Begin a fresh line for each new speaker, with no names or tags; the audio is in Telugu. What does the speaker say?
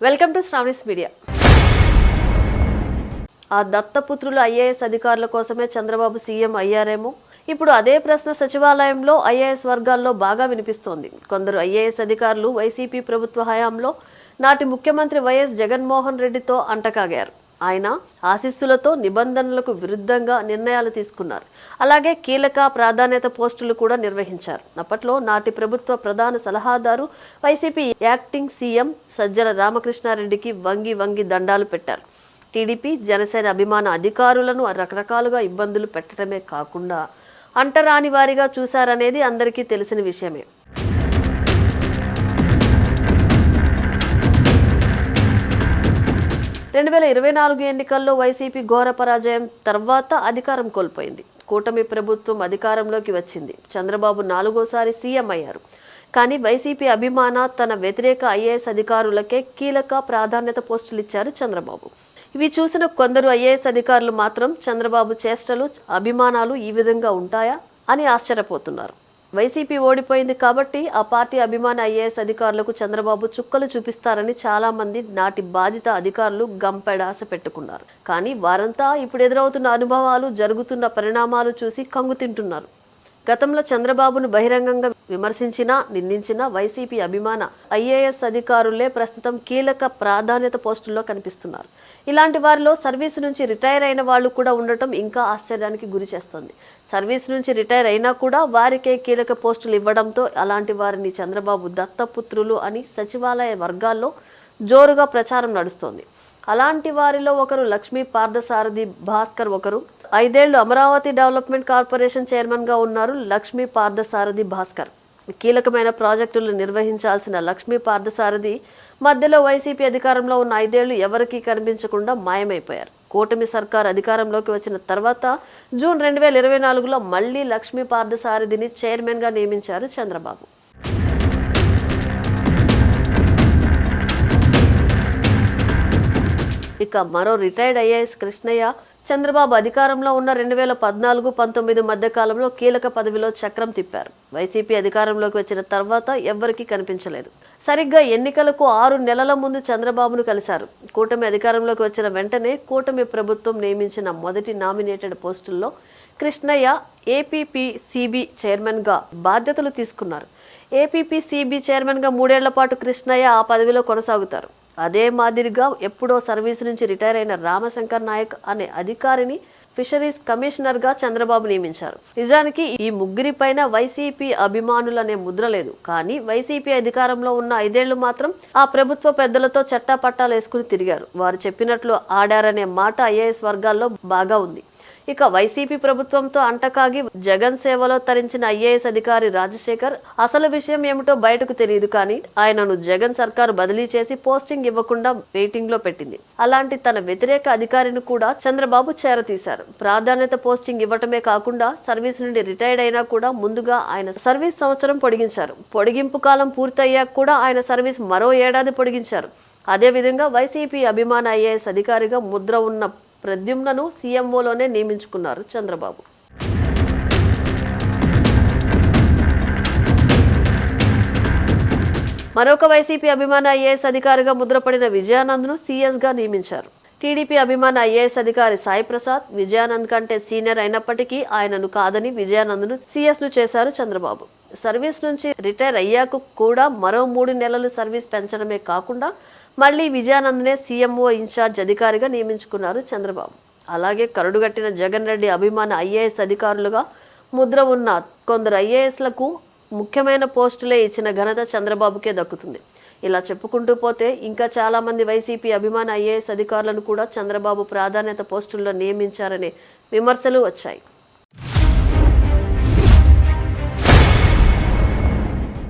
Welcome to Sravani's media. ఆ దత్తపుత్రులు ఐఏఎస్ అధికారుల కోసమే చంద్రబాబు సీఎం అయ్యారేమో. ఇప్పుడు అదే ప్రశ్న సచివాలయంలో ఐఏఎస్ వర్గాల్లో బాగా వినిపిస్తోంది. కొందరు ఐఏఎస్ అధికారులు వైసీపీ ప్రభుత్వ హయాంలో నాటి ముఖ్యమంత్రి వైఎస్ జగన్మోహన్ రెడ్డితో అంటకాగారు. ఆయన ఆశీస్సులతో నిబంధనలకు విరుద్ధంగా నిర్ణయాలు తీసుకున్నారు. అలాగే కీలక ప్రాధాన్యత పోస్టులు కూడా నిర్వహించారు. అప్పట్లో నాటి ప్రభుత్వ ప్రధాన సలహాదారు వైసీపీ యాక్టింగ్ సీఎం సజ్జల రామకృష్ణారెడ్డికి వంగి దండాలు పెట్టారు. టీడీపీ జనసేన అభిమాన అధికారులను రకరకాలుగా ఇబ్బందులు పెట్టడమే కాకుండా అంటరాని వారిగా చూశారనేది అందరికీ తెలిసిన విషయమే. రెండు 2024 ఎన్నికల్లో వైసీపీ ఘోర పరాజయం తర్వాత అధికారం కోల్పోయింది. కూటమి ప్రభుత్వం అధికారంలోకి వచ్చింది. చంద్రబాబు 4వ సీఎం అయ్యారు. కానీ వైసీపీ అభిమాన తన వ్యతిరేక ఐఏఎస్ అధికారులకే కీలక ప్రాధాన్యత పోస్టులు ఇచ్చారు చంద్రబాబు. ఇవి చూసిన కొందరు ఐఏఎస్ అధికారులు మాత్రం చంద్రబాబు చేష్టలు, అభిమానాలు ఈ విధంగా ఉంటాయా అని ఆశ్చర్యపోతున్నారు. వైసీపీ ఓడిపోయింది కాబట్టి ఆ పార్టీ అభిమాన ఐఏఎస్ అధికారులకు చంద్రబాబు చుక్కలు చూపిస్తారని చాలా మంది నాటి బాధిత అధికారులు గంపెడాస పెట్టుకున్నారు. కానీ వారంతా ఇప్పుడు ఎదురవుతున్న అనుభవాలు, జరుగుతున్న పరిణామాలు చూసి కంగు తింటున్నారు. గతంలో చంద్రబాబును బహిరంగంగా విమర్శించినా, నిందించిన వైసీపీ అభిమాన ఐఏఎస్ అధికారులే ప్రస్తుతం కీలక ప్రాధాన్యత పోస్టుల్లో కనిపిస్తున్నారు. ఇలాంటి వారిలో సర్వీసు నుంచి రిటైర్ అయిన వాళ్ళు కూడా ఉండటం ఇంకా ఆశ్చర్యానికి గురి చేస్తోంది. సర్వీస్ నుంచి రిటైర్ అయినా కూడా వారికే కీలక పోస్టులు ఇవ్వడంతో అలాంటి వారిని చంద్రబాబు దత్తపుత్రులు అని సచివాలయ వర్గాల్లో జోరుగా ప్రచారం నడుస్తోంది. అలాంటి వారిలో ఒకరు లక్ష్మీ పార్థసారథి భాస్కర్. ఒకరు 5 ఏళ్లు అమరావతి డెవలప్మెంట్ కార్పొరేషన్ చైర్మన్గా ఉన్నారు లక్ష్మీ పార్థసారథి భాస్కర్. కీలకమైన ప్రాజెక్టులు నిర్వహించాల్సిన లక్ష్మీ పార్థసారథి మధ్యలో వైసీపీ అధికారంలో ఉన్న 5 ఏళ్లు ఎవరికీ కనిపించకుండా మాయమైపోయారు. కూటమి సర్కార్ అధికారంలోకి వచ్చిన తర్వాత జూన్ 2024లో మళ్లీ లక్ష్మీ పార్థసారథిని చైర్మన్గా నియమించారు చంద్రబాబు. ఇక మరో రిటైర్డ్ ఐఏఎస్ కృష్ణయ్య చంద్రబాబు అధికారంలో ఉన్న 2014-19 మధ్య కాలంలో కీలక పదవిలో చక్రం తిప్పారు. వైసీపీ అధికారంలోకి వచ్చిన తర్వాత ఎవ్వరికీ కనిపించలేదు. సరిగ్గా ఎన్నికలకు 6 నెలల ముందు చంద్రబాబును కలిశారు. కూటమి అధికారంలోకి వచ్చిన వెంటనే కూటమి ప్రభుత్వం నియమించిన మొదటి నామినేటెడ్ పోస్టుల్లో కృష్ణయ్య ఏపీపీసీబీ చైర్మన్గా బాధ్యతలు తీసుకున్నారు. ఏపీపీసీబీ చైర్మన్గా 3 ఏళ్ల పాటు కృష్ణయ్య ఆ పదవిలో కొనసాగుతారు. అదే మాదిరిగా ఎప్పుడో సర్వీసు నుంచి రిటైర్ అయిన రామశంకర్ నాయక్ అనే అధికారిని ఫిషరీస్ కమిషనర్గా చంద్రబాబు నియమించారు. నిజానికి ఈ ముగ్గురిపైన వైసీపీ అభిమానులనే ముద్ర లేదు. కానీ వైసీపీ అధికారంలో ఉన్న 5 ఏళ్లు మాత్రం ఆ ప్రభుత్వ పెద్దలతో చట్టాపట్టాలు వేసుకుని తిరిగారు. వారు చెప్పినట్లు ఆడారనే మాట ఐఏఎస్ వర్గాల్లో బాగా ఉంది. ఇక వైసీపీ ప్రభుత్వంతో అంటకాగి జగన్ సేవలో తరించిన ఐఏఎస్ అధికారి రాజశేఖర్ అసలు విషయం ఏమిటో బయటకు తెలియదు. కానీ ఆయనను జగన్ సర్కారు బదిలీ చేసి పోస్టింగ్ ఇవ్వకుండా వెయిటింగ్ లో పెట్టింది. అలాంటి తన వ్యతిరేక అధికారిని కూడా చంద్రబాబు చేరతీశారు. ప్రాధాన్యత పోస్టింగ్ ఇవ్వటమే కాకుండా సర్వీస్ నుండి రిటైర్డ్ అయినా కూడా ముందుగా ఆయన సర్వీస్ సంవత్సరం పొడిగించారు. పొడిగింపు కాలం పూర్తయ్యాక కూడా ఆయన సర్వీస్ మరో ఏడాది పొడిగించారు. అదేవిధంగా వైసీపీ అభిమాన ఐఏఎస్ అధికారిగా ముద్ర ఉన్న ప్రద్యుమ్నను సీఎంఓలోనే నియమించుకున్నారు చంద్రబాబు. మరొక వైసీపీ అభిమాన ఐఏఎస్ అధికారిగా ముద్రపడిన విజయానంద్ను సీఎస్గా నియమించారు. టీడీపీ అభిమాన ఐఏఎస్ అధికారి సాయి ప్రసాద్ విజయానంద్ కంటే సీనియర్ అయినప్పటికీ ఆయనను కాదని విజయానంద్ను సీఎస్ను చేశారు చంద్రబాబు. సర్వీస్ నుంచి రిటైర్ అయ్యాక కూడా మరో 3 నెలలు సర్వీస్ పెంచడమే కాకుండా మళ్లీ విజయానంద్నే సీఎంఓ ఇన్ఛార్జ్ అధికారిగా నియమించుకున్నారు చంద్రబాబు. అలాగే కరుడుగట్టిన జగన్ రెడ్డి అభిమాన ఐఏఎస్ అధికారులుగా ముద్ర ఉన్న కొందరు ఐఏఎస్లకు ముఖ్యమైన పోస్టులే ఇచ్చిన ఘనత చంద్రబాబుకే దక్కుతుంది. ఇలా చెప్పుకుంటూ పోతే ఇంకా చాలా మంది వైసీపీ అభిమాన ఐఏఎస్ అధికారులను కూడా చంద్రబాబు ప్రాధాన్యత పోస్టుల్లో నియమించారనే విమర్శలు వచ్చాయి.